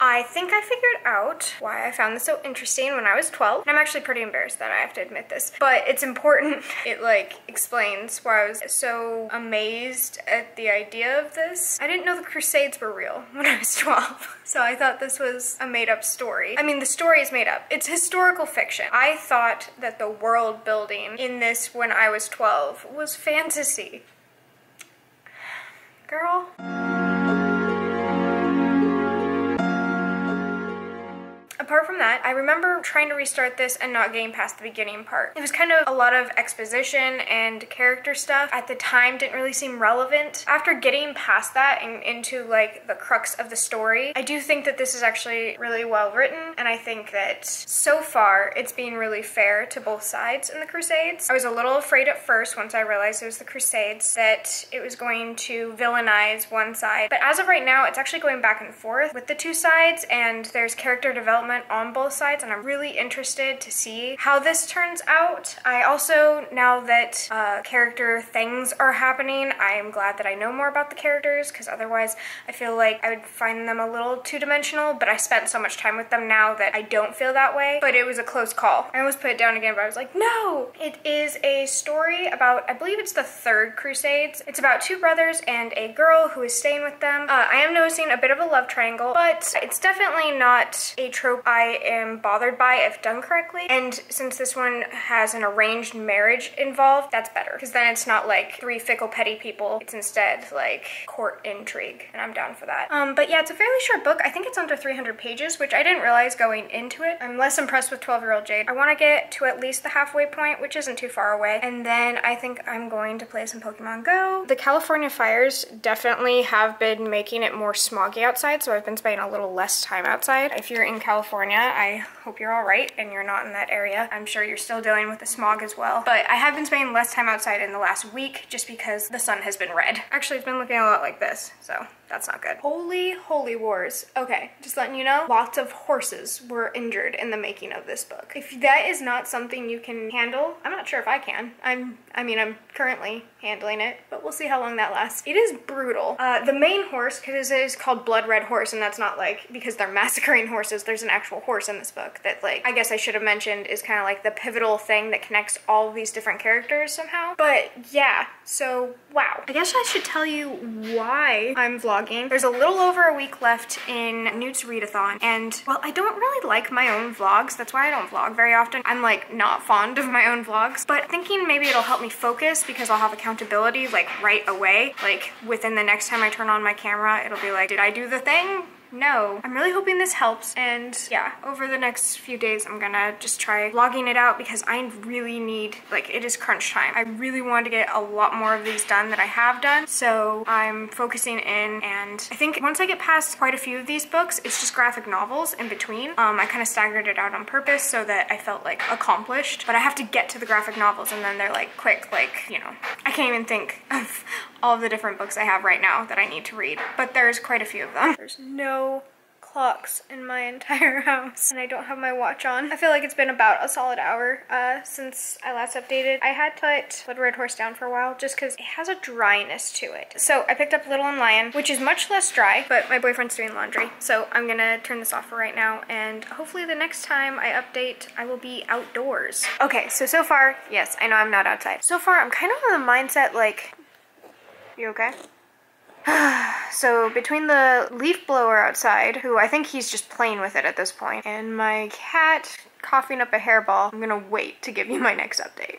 I think I figured out why I found this so interesting when I was 12. And I'm actually pretty embarrassed that I have to admit this, but it's important. It like explains why I was so amazed at the idea of this. I didn't know the Crusades were real when I was 12. So I thought this was a made-up story. I mean, the story is made up. It's historical fiction. I thought that the world building in this when I was 12 was fantasy. Girl. Apart from that, I remember trying to restart this and not getting past the beginning part. It was kind of a lot of exposition and character stuff. At the time, didn't really seem relevant. After getting past that and into like the crux of the story, I do think that this is actually really well written, and I think that so far it's being really fair to both sides in the Crusades. I was a little afraid at first once I realized it was the Crusades that it was going to villainize one side, but as of right now, it's actually going back and forth with the two sides, and there's character development on both sides, and I'm really interested to see how this turns out. I also, now that character things are happening, I am glad that I know more about the characters, because otherwise I feel like I would find them a little two-dimensional, but I spent so much time with them now that I don't feel that way. But it was a close call. I almost put it down again, but I was like, no! It is a story about, I believe it's the Third Crusades. It's about two brothers and a girl who is staying with them. I am noticing a bit of a love triangle, but it's definitely not a trope I am bothered by if done correctly. And since this one has an arranged marriage involved, that's better, because then it's not like three fickle petty people. It's instead like court intrigue, and I'm down for that. But yeah, it's a fairly short book. I think it's under 300 pages, which I didn't realize going into it. I'm less impressed with 12-year-old Jade. I want to get to at least the halfway point, which isn't too far away, and then I think I'm going to play some Pokemon Go. The California fires definitely have been making it more smoggy outside, so I've been spending a little less time outside. If you're in California, I hope you're all right and you're not in that area. I'm sure you're still dealing with the smog as well. But I have been spending less time outside in the last week just because the sun has been red. Actually, it's been looking a lot like this, so that's not good. Holy wars. Okay, just letting you know, lots of horses were injured in the making of this book. If that is not something you can handle, I'm not sure if I can. I mean, I'm currently handling it, but we'll see how long that lasts. It is brutal. The main horse, because it is called Blood Red Horse, and that's not like because they're massacring horses, there's an actual horse in this book that, like, I guess I should have mentioned is kind of like the pivotal thing that connects all of these different characters somehow. But yeah, so wow. I guess I should tell you why I'm vlogging. There's a little over a week left in NEWTs Readathon, and well, I don't really like my own vlogs. That's why I don't vlog very often. I'm like not fond of my own vlogs, but thinking maybe it'll help me focus because I'll have accountability like right away. Like within the next time I turn on my camera, it'll be like, did I do the thing? No. I'm really hoping this helps, and yeah, over the next few days I'm gonna just try vlogging it out because I really need, like, it is crunch time. I really wanted to get a lot more of these done that I have done, so I'm focusing in, and I think once I get past quite a few of these books, it's just graphic novels in between. I kind of staggered it out on purpose so that I felt like accomplished, but I have to get to the graphic novels and then they're like quick, like, you know, I can't even think of all of the different books I have right now that I need to read, but there's quite a few of them. There's no clocks in my entire house, and I don't have my watch on. I feel like it's been about a solid hour since I last updated. I had put Blood Red Horse down for a while just because it has a dryness to it. So I picked up Little and Lion, which is much less dry, but my boyfriend's doing laundry, so I'm gonna turn this off for right now, and hopefully the next time I update, I will be outdoors. Okay, so far, yes, I know I'm not outside. So far, I'm kind of on the mindset like, you okay? So between the leaf blower outside, who I think he's just playing with it at this point, and my cat coughing up a hairball, I'm gonna wait to give you my next update.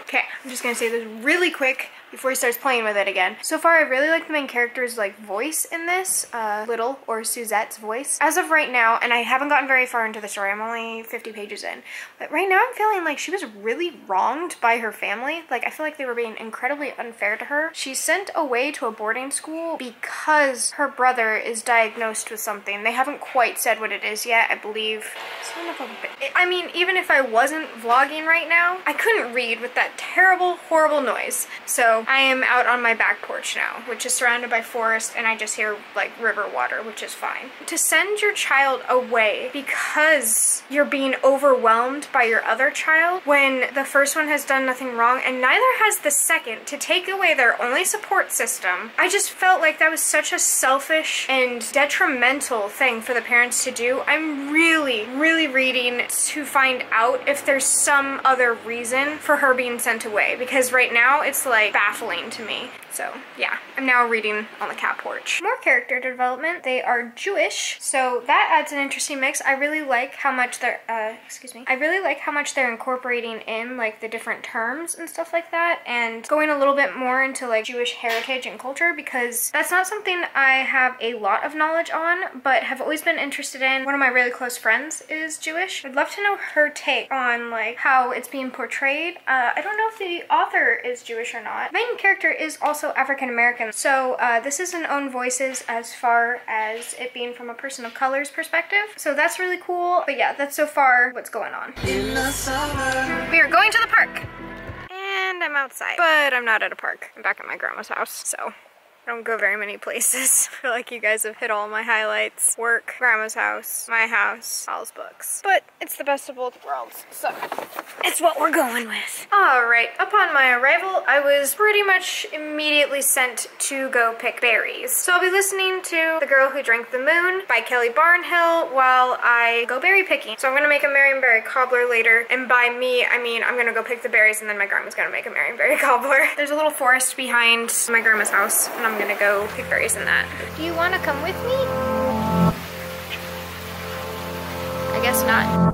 Okay, I'm just gonna say this really quick before he starts playing with it again. So far, I really like the main character's like voice in this, Little, or Suzette's voice. As of right now, and I haven't gotten very far into the story, I'm only 50 pages in, but right now I'm feeling like she was really wronged by her family. Like, I feel like they were being incredibly unfair to her. She's sent away to a boarding school because her brother is diagnosed with something. They haven't quite said what it is yet, I believe. Son of a bitch. I mean, even if I wasn't vlogging right now, I couldn't read with that terrible, horrible noise. So So I am out on my back porch now, which is surrounded by forest, and I just hear like river water, which is fine. To send your child away because you're being overwhelmed by your other child when the first one has done nothing wrong and neither has the second, to take away their only support system, I just felt like that was such a selfish and detrimental thing for the parents to do. I'm really reading to find out if there's some other reason for her being sent away, because right now it's like baffling to me. So yeah, I'm now reading on the cat porch. More character development. They are Jewish, so that adds an interesting mix. I really like how much they're, I really like how much they're incorporating in like the different terms and stuff like that, and going a little bit more into like Jewish heritage and culture, because that's not something I have a lot of knowledge on, but have always been interested in. One of my really close friends is Jewish. I'd love to know her take on like how it's being portrayed. I don't know if the author is Jewish or not. Main character is also African American, so this is an own voices as far as it being from a person of color's perspective, so that's really cool. But yeah, that's so far what's going on. We are going to the park and I'm outside, but I'm not at a park. I'm back at my grandma's house, so I don't go very many places. I feel like you guys have hit all my highlights. Work, grandma's house, my house, Al's books. But it's the best of both worlds, so it's what we're going with. Alright, upon my arrival, I was pretty much immediately sent to go pick berries. So I'll be listening to The Girl Who Drank the Moon by Kelly Barnhill while I go berry picking. So I'm gonna make a Marionberry cobbler later, and by me, I mean I'm gonna go pick the berries and then my grandma's gonna make a Marionberry cobbler. There's a little forest behind my grandma's house, and I'm gonna go pick berries in that. Do you wanna come with me? I guess not.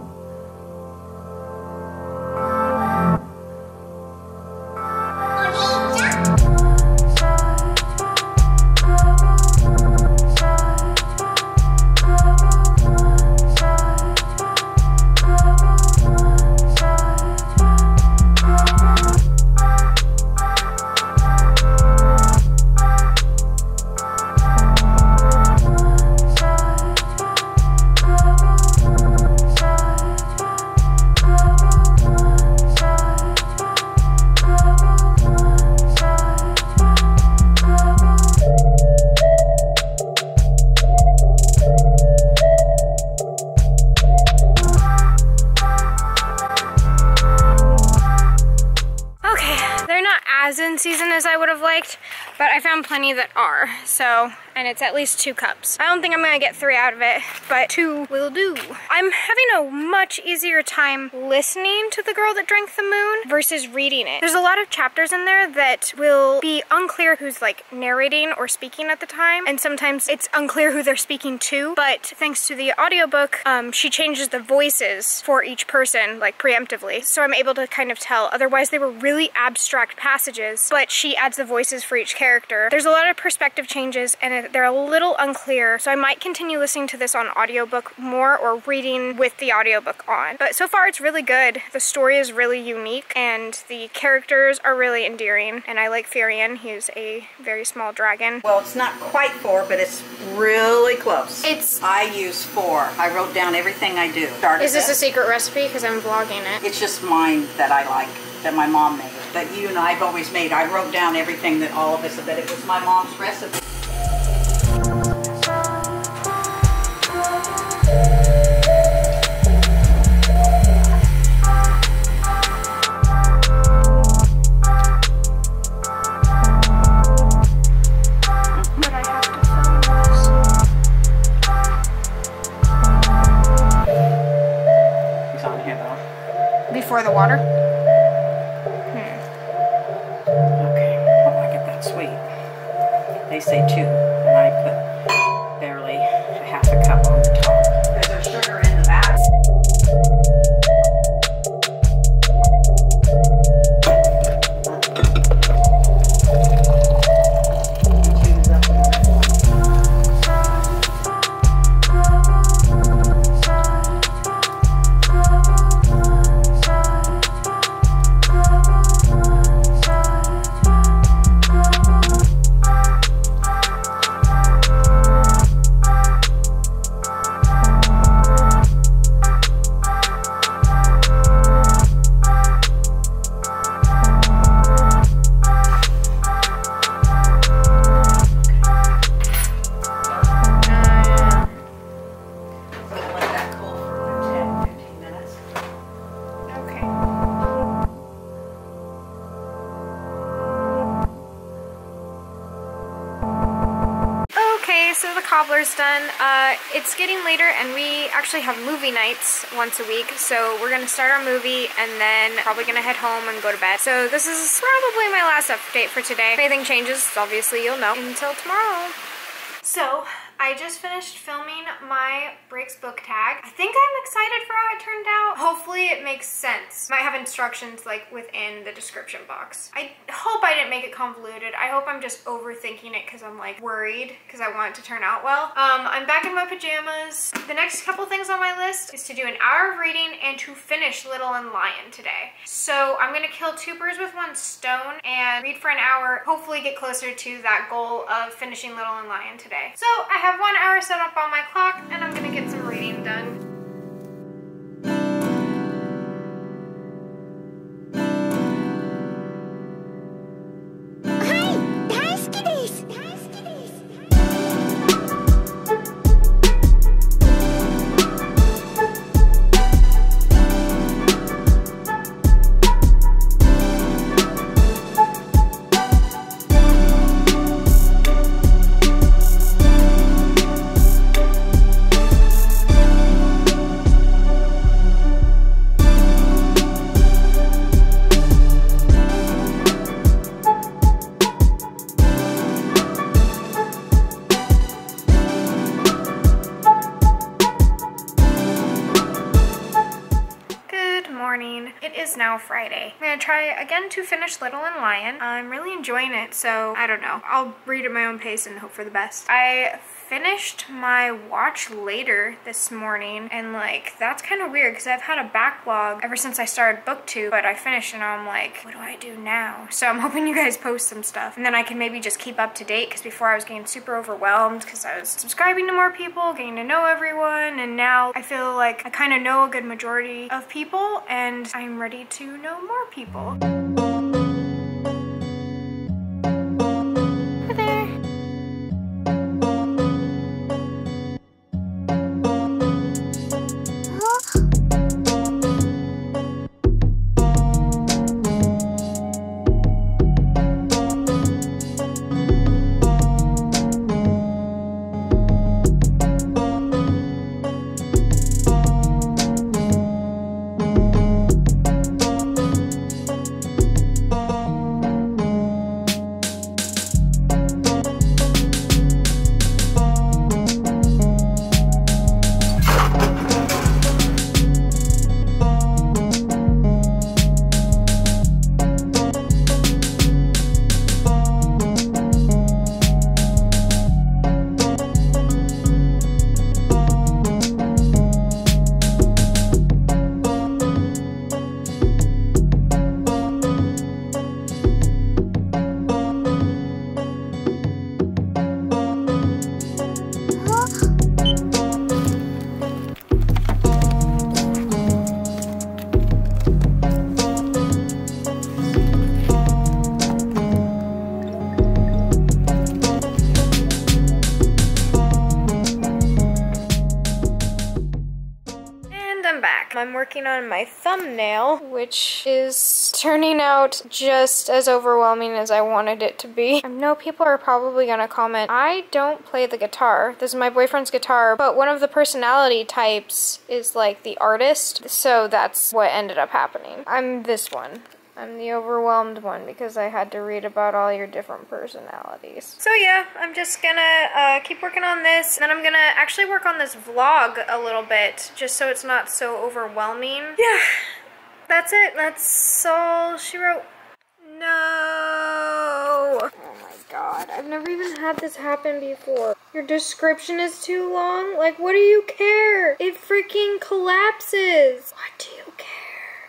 Season as I would have liked, but I found plenty that are, so, and it's at least 2 cups. I don't think I'm gonna get 3 out of it, but 2 will do. I'm having a much easier time listening to The Girl That Drank the Moon versus reading it. There's a lot of chapters in there that will be unclear who's like narrating or speaking at the time, and sometimes it's unclear who they're speaking to, but thanks to the audiobook, she changes the voices for each person like preemptively, so I'm able to kind of tell. Otherwise they were really abstract passages, but she adds the voices for each character. There's a lot of perspective changes and they're a little unclear, so I might continue listening to this on audiobook more or reading with the audiobook on. But so far it's really good. The story is really unique and the characters are really endearing, and I like Firion. He's a very small dragon. Well, it's not quite 4, but it's really close. I use 4. I wrote down everything I do. Is this a secret recipe? Because I'm vlogging it. It's just mine that I like, that my mom made, that you and I've always made. I wrote down everything that all of us, that it was my mom's recipe. He's on here though. Before the water? They say 2, and I put barely a half a cup on the top. Because there's sugar in the back. chores done. It's getting later and we actually have movie nights once a week, so we're gonna start our movie and then probably gonna head home and go to bed. So this is probably my last update for today. If anything changes, obviously you'll know. Until tomorrow. So I just finished filming my Breaks book tag. I think I'm excited for how it turned out. Hopefully it makes sense. Might have instructions like within the description box. I hope I didn't make it convoluted. I hope I'm just overthinking it because I'm like worried because I want it to turn out well. I'm back in my pajamas. The next couple things on my list is to do an hour of reading and to finish Little and Lion today. So I'm gonna kill 2 birds with 1 stone and read for an hour, hopefully get closer to that goal of finishing Little and Lion today. So I have 1 hour set up on my clock and I'm gonna get some reading done. It is now Friday. I'm gonna try again to finish Little and Lion. I'm really enjoying it, so I don't know. I'll read at my own pace and hope for the best. I finished my watch later this morning, and like that's kind of weird because I've had a backlog ever since I started BookTube, but I finished and I'm like, what do I do now? So I'm hoping you guys post some stuff and then I can maybe just keep up to date, because before I was getting super overwhelmed because I was subscribing to more people, getting to know everyone, and now I feel like I kind of know a good majority of people and I'm ready to know more people. I'm working on my thumbnail, which is turning out just as overwhelming as I wanted it to be. I know people are probably gonna comment, I don't play the guitar. This is my boyfriend's guitar, but one of the personality types is like the artist, so that's what ended up happening. I'm this one. I'm the overwhelmed one because I had to read about all your different personalities. So yeah, I'm just gonna keep working on this, and then I'm gonna actually work on this vlog a little bit, just so it's not so overwhelming. Yeah, that's it. That's all she wrote. No! Oh my god, I've never even had this happen before. Your description is too long? Like, what do you care? It freaking collapses. What do you care?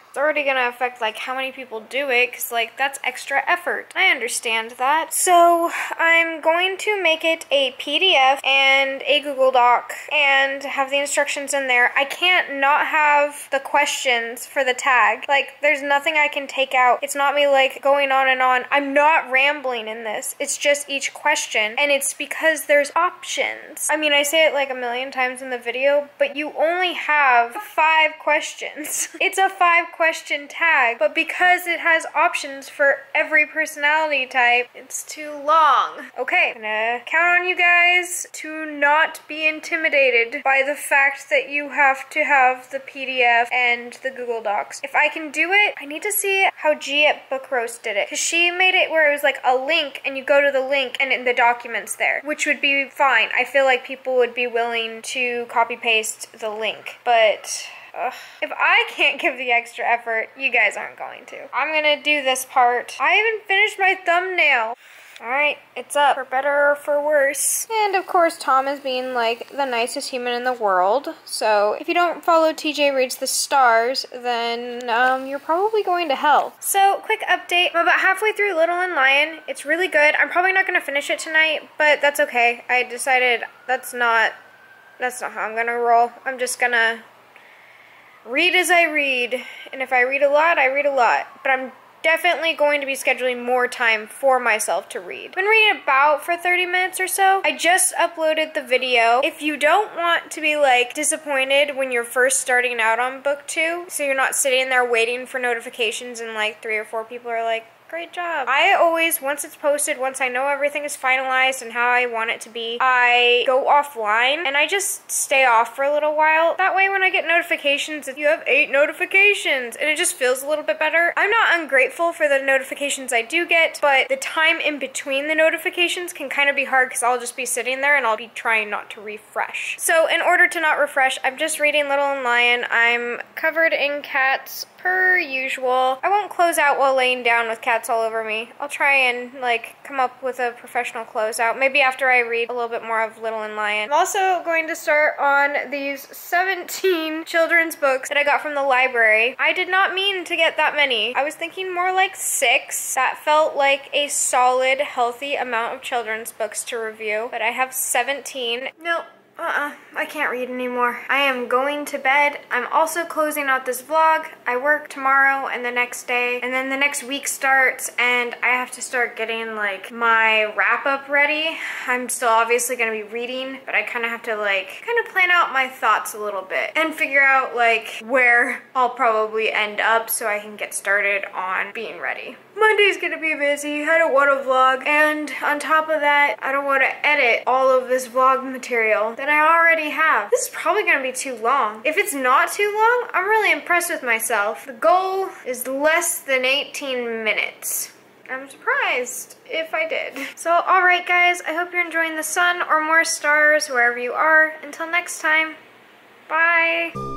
It's already gonna affect like how many people do it, because like that's extra effort. I understand that. So I'm going to make it a PDF and a Google Doc and have the instructions in there. I can't not have the questions for the tag. Like, there's nothing I can take out. It's not me like going on and on. I'm not rambling in this. It's just each question, and it's because there's options. I mean, I say it like a million times in the video, but you only have 5 questions. It's a 5-question tag, but because it has options for every personality type, it's too long. Okay, I'm gonna count on you guys to not be intimidated by the fact that you have to have the PDF and the Google Docs. If I can do it, I need to see how G at Book Roast did it, because she made it where it was like a link and you go to the link and in the documents there, which would be fine. I feel like people would be willing to copy paste the link, but if I can't give the extra effort, you guys aren't going to. I'm gonna do this part. I haven't finished my thumbnail. Alright, it's up, for better or for worse. And of course, Tom is being like the nicest human in the world. So if you don't follow TJ Reads the Stars, then you're probably going to hell. So quick update, I'm about halfway through Little and Lion. It's really good. I'm probably not gonna finish it tonight, but that's okay. I decided that's not how I'm gonna roll. I'm just gonna read as I read. And if I read a lot, I read a lot. But I'm definitely going to be scheduling more time for myself to read. I've been reading about for 30 minutes or so. I just uploaded the video. If you don't want to be like disappointed when you're first starting out on book 2, so you're not sitting there waiting for notifications and like 3 or 4 people are like, great job. I always, once it's posted, once I know everything is finalized and how I want it to be, I go offline and I just stay off for a little while. That way when I get notifications, you have 8 notifications, and it just feels a little bit better. I'm not ungrateful for the notifications I do get, but the time in between the notifications can kind of be hard because I'll just be sitting there and I'll be trying not to refresh. So in order to not refresh, I'm just reading Little and Lion. I'm covered in cats per usual. I won't close out while laying down with cats all over me. I'll try and like come up with a professional closeout, maybe after I read a little bit more of Little and Lion. I'm also going to start on these 17 children's books that I got from the library. I did not mean to get that many. I was thinking more like 6. That felt like a solid, healthy amount of children's books to review, but I have 17. Nope. I can't read anymore. I am going to bed. I'm also closing out this vlog. I work tomorrow and the next day, and then the next week starts, and I have to start getting like my wrap up ready. I'm still obviously gonna be reading, but I kind of have to like plan out my thoughts a little bit and figure out like where I'll probably end up so I can get started on being ready. Monday's gonna be busy. I don't want to vlog, and on top of that, I don't want to edit all of this vlog material that I already have. This is probably gonna be too long. If it's not too long, I'm really impressed with myself. The goal is less than 18 minutes. I'm surprised if I did. So, alright guys, I hope you're enjoying the sun or more stars wherever you are. Until next time, bye!